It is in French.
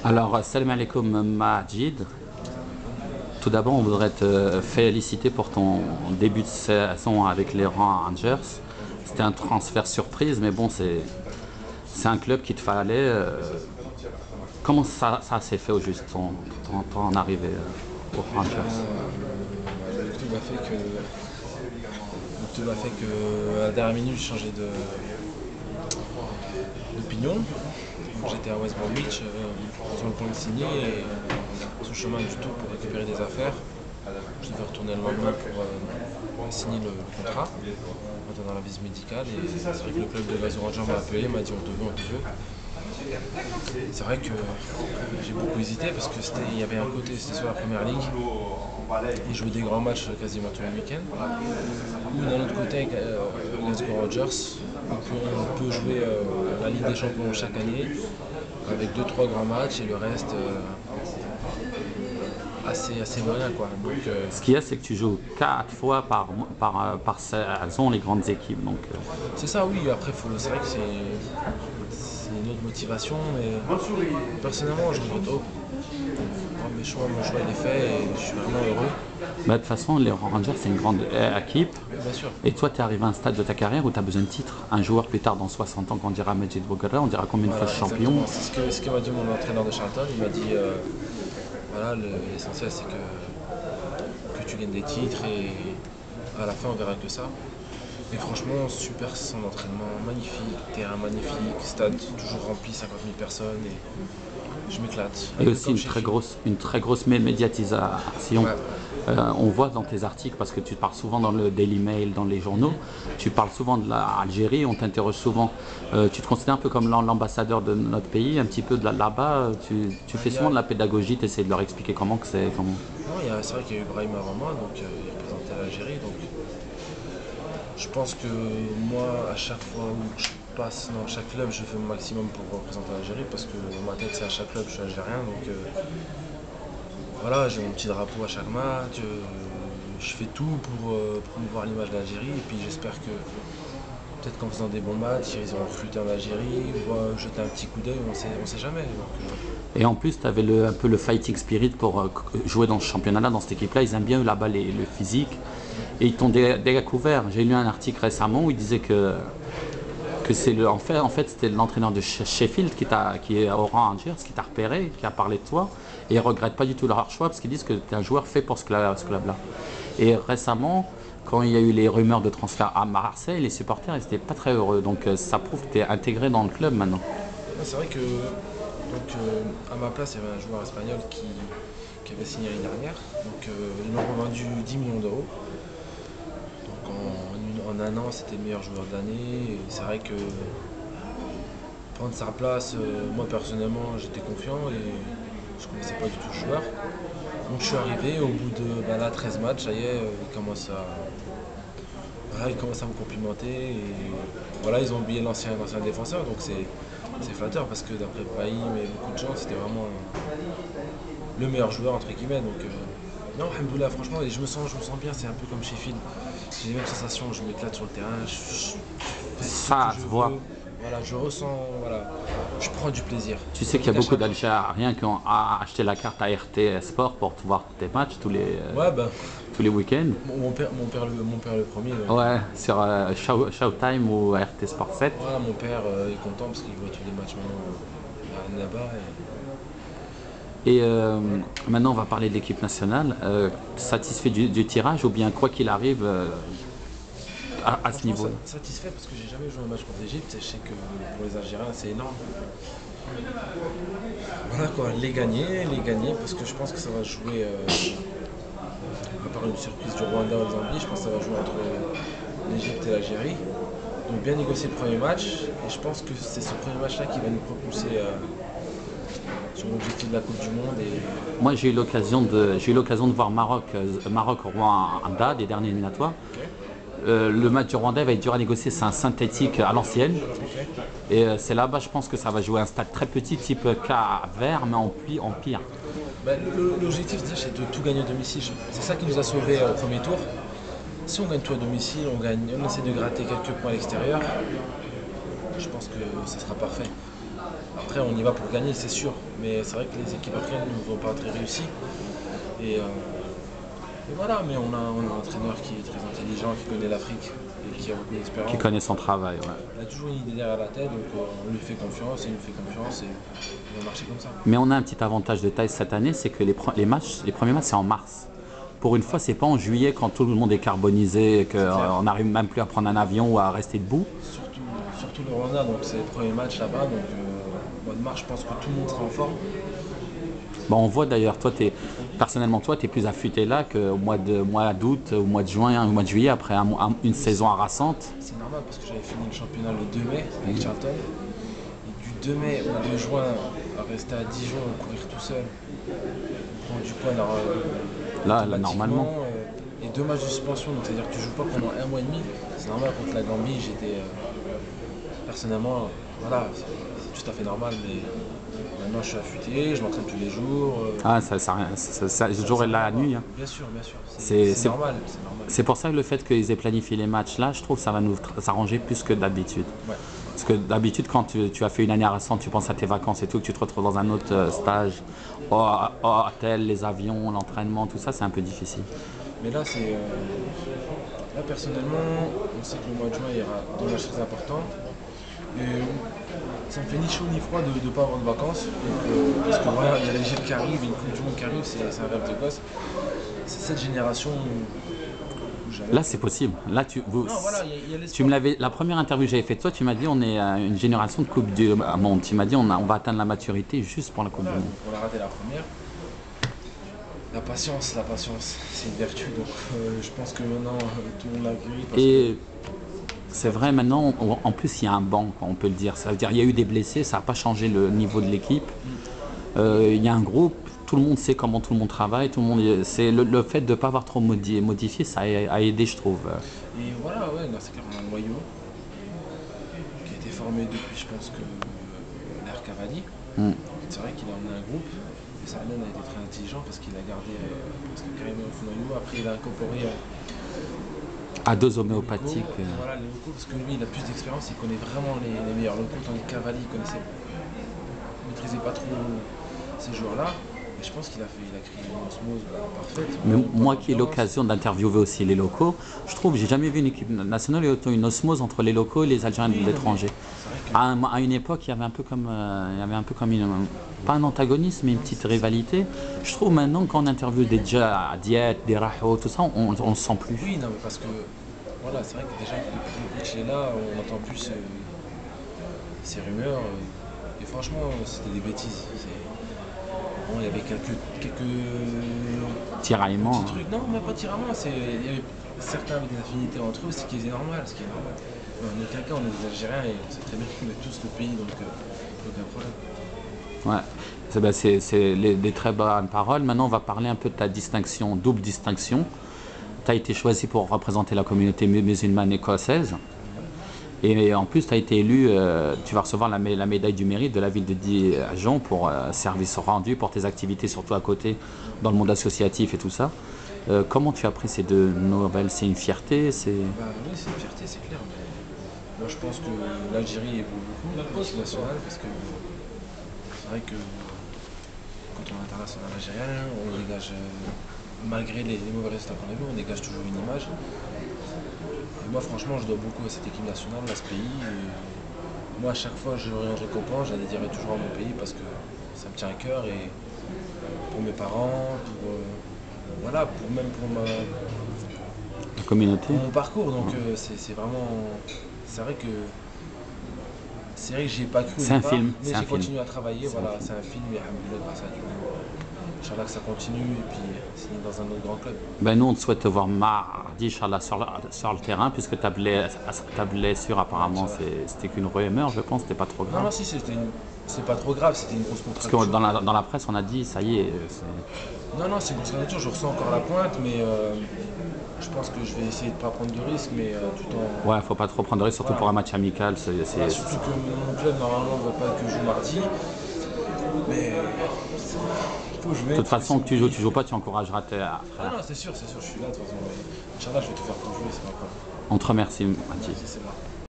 Alors, salam alaikum Majid. Tout d'abord, on voudrait te féliciter pour ton début de saison avec les Rangers. C'était un transfert surprise, mais bon, c'est un club qu'il te fallait. Comment ça s'est fait au juste, ton arrivée aux Rangers? Le club a fait que à la dernière minute j'ai changé d'opinion. Donc, j'étais à West Bromwich sur le point de signer et sur le chemin du tout pour récupérer des affaires. Je devais retourner le lendemain pour signer le contrat en attendant la visite médicale et c'est vrai que le club de Glasgow Rangers m'a appelé, m'a dit on te veut. C'est vrai que j'ai beaucoup hésité parce que il y avait un côté, c'était sur la première ligue, et jouer des grands matchs quasiment tous les week-ends. Ou d'un autre côté, Glasgow Rangers, on peut jouer la Ligue des Champions chaque année avec deux trois grands matchs et le reste assez moyen quoi. Donc, Ce qu'il y a, c'est que tu joues 4 fois par saison les grandes équipes. Donc, c'est ça, oui. Après, c'est vrai que c'est une autre motivation, mais personnellement, je regrette pas. Mon choix il est fait et je suis vraiment heureux. bah, de toute façon, les Rangers, c'est une grande équipe. Bien sûr. Et toi, tu es arrivé à un stade de ta carrière où tu as besoin de titres. Un joueur plus tard, dans 60 ans, quand on dira Majid Bouguerra, on dira combien de Voilà, fois champion. exactement. C'est ce que m'a dit mon entraîneur de Charlton. Il m'a dit voilà, l'essentiel c'est que tu gagnes des titres et à la fin on verra que ça. Et franchement, super centre d'entraînement, magnifique, terrain magnifique, stade toujours rempli, 50 000 personnes et je m'éclate. Et aussi Comme une très grosse médiatisation. Ouais. On voit dans tes articles, parce que tu parles souvent dans le Daily Mail, dans les journaux, tu parles souvent de l'Algérie, on t'interroge souvent. Tu te considères un peu comme l'ambassadeur de notre pays, un petit peu de là-bas. Tu fais souvent de la pédagogie, tu essaies de leur expliquer comment que c'est. Comment... Non, c'est vrai qu'il y a eu Brahim avant moi, donc il représentait l'Algérie. Donc je pense que moi, à chaque fois où je passe dans chaque club, je fais mon maximum pour représenter l'Algérie parce que dans ma tête, c'est à chaque club, je suis algérien. Donc voilà, j'ai mon petit drapeau à chaque match. Je fais tout pour promouvoir l'image de l'Algérie. Et puis j'espère que peut-être qu'en faisant des bons matchs, ils ont recruté en Algérie, ou jeter un petit coup d'œil, on sait jamais. Donc, Et en plus, tu avais un peu le fighting spirit pour jouer dans ce championnat-là, dans cette équipe-là. Ils aiment bien là-bas le physique. Et ils t'ont découvert. J'ai lu un article récemment où il disait que c'est en fait c'était l'entraîneur de Sheffield qui est au Rangers, qui t'a repéré, qui a parlé de toi. Et ils ne regrettent pas du tout leur choix parce qu'ils disent que tu es un joueur fait pour ce club-là. Et récemment, quand il y a eu les rumeurs de transfert à Marseille, les supporters n'étaient pas très heureux. Donc ça prouve que tu es intégré dans le club maintenant. c'est vrai que à ma place, il y avait un joueur espagnol qui avait signé l'année dernière. Donc ils l'ont revendu 10 millions d'euros. Donc en un an, c'était le meilleur joueur de l'année. Et c'est vrai que prendre sa place, moi personnellement, j'étais confiant et je ne connaissais pas du tout le joueur. Donc je suis arrivé, au bout de 13 matchs, ça y est, il commence à me complimenter. Et voilà, ils ont oublié l'ancien défenseur, donc c'est flatteur parce que d'après Brahim et beaucoup de gens, c'était vraiment le meilleur joueur entre guillemets. Donc non, alhamdoulilah, franchement, et je me sens bien, c'est un peu comme Sheffield. J'ai les mêmes sensations, je m'éclate sur le terrain, je fais ce Ça que se je voit. veux. Voilà, je ressens, voilà, je prends du plaisir. Tu sais qu'il y a beaucoup d'Algériens qui ont acheté la carte à RT Sport pour voir tes matchs Ouais, ben, tous les week-ends. mon père le premier. Ouais, sur Showtime ou RT Sport 7. Voilà, mon père est content parce qu'il voit tous les matchs maintenant là-bas. Et maintenant, on va parler de l'équipe nationale. Satisfait du tirage ou bien quoi qu'il arrive à ce niveau-là? Satisfait parce que j'ai jamais joué un match contre l'Égypte et je sais que pour les Algériens c'est énorme. Voilà quoi, les gagner parce que je pense que ça va jouer, à part une surprise du Rwanda ou de Zambie, je pense que ça va jouer entre l'Égypte et l'Algérie. Donc bien négocier le premier match et je pense que c'est ce premier match là qui va nous propulser sur l'objectif de la Coupe du Monde. Moi, j'ai eu l'occasion de voir Maroc-Rwanda, des derniers éliminatoires. Ok. Le match du Rwanda va être dur à négocier, c'est un synthétique à l'ancienne. Ok. Et c'est là-bas, je pense que ça va jouer un stade très petit, type K-Vert, mais en pire. Ben, l'objectif c'est de tout gagner à domicile. C'est ça qui nous a sauvés au premier tour. Si on gagne tout à domicile, on essaie de gratter quelques points à l'extérieur. Je pense que ça sera parfait. Après, on y va pour gagner, c'est sûr. Mais c'est vrai que les équipes africaines ne vont pas très réussies. Et voilà, mais on a un entraîneur qui est très intelligent, qui connaît l'Afrique et qui a beaucoup d'expérience. Qui connaît son travail. Ouais. Il a toujours une idée derrière la tête, donc on lui fait confiance, et il nous fait confiance et il va marcher comme ça. Mais on a un petit avantage de taille cette année, c'est que les premiers matchs, c'est en mars. Pour une fois, c'est pas en juillet quand tout le monde est carbonisé et qu'on n'arrive même plus à prendre un avion ou à rester debout. Surtout le Rwanda, donc c'est le premier match là-bas, donc au mois de mars, je pense que tout le monde sera en forme. Bon, on voit d'ailleurs, personnellement, toi, tu es plus affûté là qu'au mois d'août, au mois de juin, au mois de juillet, après une saison harassante. C'est normal parce que j'avais fini le championnat le 2 mai avec Charlton. Et du 2 mai au 2 juin, à rester à Dijon, courir tout seul, prendre du poids Là, normalement. Et 2 matchs de suspension, donc c'est-à-dire que tu joues pas pendant un mois et demi. C'est normal contre la Gambie, j'étais personnellement, voilà, c'est tout à fait normal, mais maintenant je suis affûté, je m'entraîne tous les jours. Ah, le jour et la nuit. Hein. Bien sûr, C'est normal, c'est normal. C'est pour ça que le fait qu'ils aient planifié les matchs là, je trouve que ça va nous arranger plus que d'habitude. Ouais. Parce que d'habitude, quand tu as fait une année harassante, tu penses à tes vacances et tout, que tu te retrouves dans un autre stage, hôtel, les avions, l'entraînement, tout ça, c'est un peu difficile. Mais là, là, personnellement, on sait que le mois de juin, il y aura deux matchs très importants. Et ça me fait ni chaud ni froid de ne pas avoir de vacances. Donc, parce que voilà, il y a l'Égypte qui arrive, il y a une Coupe du Monde qui arrive, c'est un rêve de gosse. C'est cette génération où j'avais. Là, c'est possible. Là, Non, voilà, il y a l'espoir. tu me l'avais, la première interview que j'avais faite, toi, tu m'as dit on est une génération de Coupe du Monde. Tu m'as dit on va atteindre la maturité juste pour la Coupe Voilà, du Monde. donc on a raté la première. La patience, c'est une vertu. Donc je pense que maintenant tout le monde l'a accueilli. Et c'est vrai, maintenant, en plus, il y a un banc, quoi, on peut le dire. Ça veut dire il y a eu des blessés, ça n'a pas changé le niveau de l'équipe. Il y a un groupe, tout le monde sait comment tout le monde travaille. C'est le fait de ne pas avoir trop modifié, ça a aidé, je trouve. Et voilà, ouais, là, c'est carrément un noyau qui a été formé depuis, je pense que l'ère Cavani. C'est vrai qu'il a emmené un groupe. Et Sarnen a été très intelligent parce qu'il a gardé parce que carrément au noyau. Après, il a incorporé à dose homéopathique. Voilà, les locaux, parce que lui, il a plus d'expérience, il connaît vraiment les meilleurs locaux, tandis que Cavalli, il maîtrisait pas trop ces joueurs-là. Et je pense qu'il a créé une osmose parfaite. Mais moi qui ai l'occasion d'interviewer aussi les locaux, je trouve, j'ai jamais vu une équipe nationale et autant une osmose entre les locaux et les Algériens de l'étranger. À une époque, il y avait un peu comme, pas un antagonisme, mais une petite rivalité. Je trouve maintenant quand on interviewe des Diet, des Raho, tout ça, on le sent plus. Oui, non, mais parce que voilà, c'est vrai que déjà depuis que le coach est là, on n'entend plus ces rumeurs. Et franchement, c'était des bêtises. Bon, il y avait quelques tiraillements. Petits trucs. Non, même pas tiraillements. Certains avaient des affinités entre eux, ce qui est normal. En aucun cas, on est des Algériens et on sait très bien qu'on est tous le pays, donc aucun problème. Ouais, c'est des très bonnes paroles. Maintenant, on va parler un peu de ta distinction, double distinction. Tu as été choisi pour représenter la communauté musulmane écossaise. Et en plus, tu as été élu, tu vas recevoir la médaille du mérite de la ville de Dijon pour service rendu, pour tes activités surtout à côté dans le monde associatif et tout ça. Comment tu as pris ces deux nouvelles? C'est une fierté? Oui, c'est une fierté, c'est clair. Mais moi, je pense que l'Algérie évolue beaucoup, l'équipe nationale, parce que c'est vrai que quand on est international algérien, on dégage, malgré les mauvais résultats qu'on a vus, on dégage toujours une image. Et moi, franchement, je dois beaucoup à cette équipe nationale, à ce pays. Et moi, à chaque fois que j'aurai une récompense, je la dédierai toujours à mon pays parce que ça me tient à cœur. Et pour mes parents, voilà, même pour ma communauté, pour mon parcours. Donc, c'est vraiment. C'est vrai que. C'est vrai que j'y ai pas cru. C'est un film. Mais j'ai continué à travailler. Voilà, c'est un film. Et alhamdoulilah, grâce à Dieu. Inch'Allah que ça continue et puis signer dans un autre grand club. Ben nous on te souhaite te voir mardi Inch'Allah sur le terrain puisque ta blessure apparemment c'était qu'une rumeur, je pense, c'était pas trop grave. Non, si, c'est pas trop grave, c'était une grosse contracture. Parce que dans la presse on a dit ça y est. Non, c'est une grosse contracture, je ressens encore la pointe mais je pense que je vais essayer de pas prendre de risques mais tout en... Ouais, faut pas trop prendre de risques, surtout pour un match amical. Surtout que mon club normalement ne veut pas que je joue mardi. Mais... De toute façon, que tu joues pas, tu encourageras tes frères. Ah non, c'est sûr, je suis là de toute façon. Inch'Allah, je vais tout faire pour jouer, c'est pas grave. On te remercie, Mathis. C'est moi.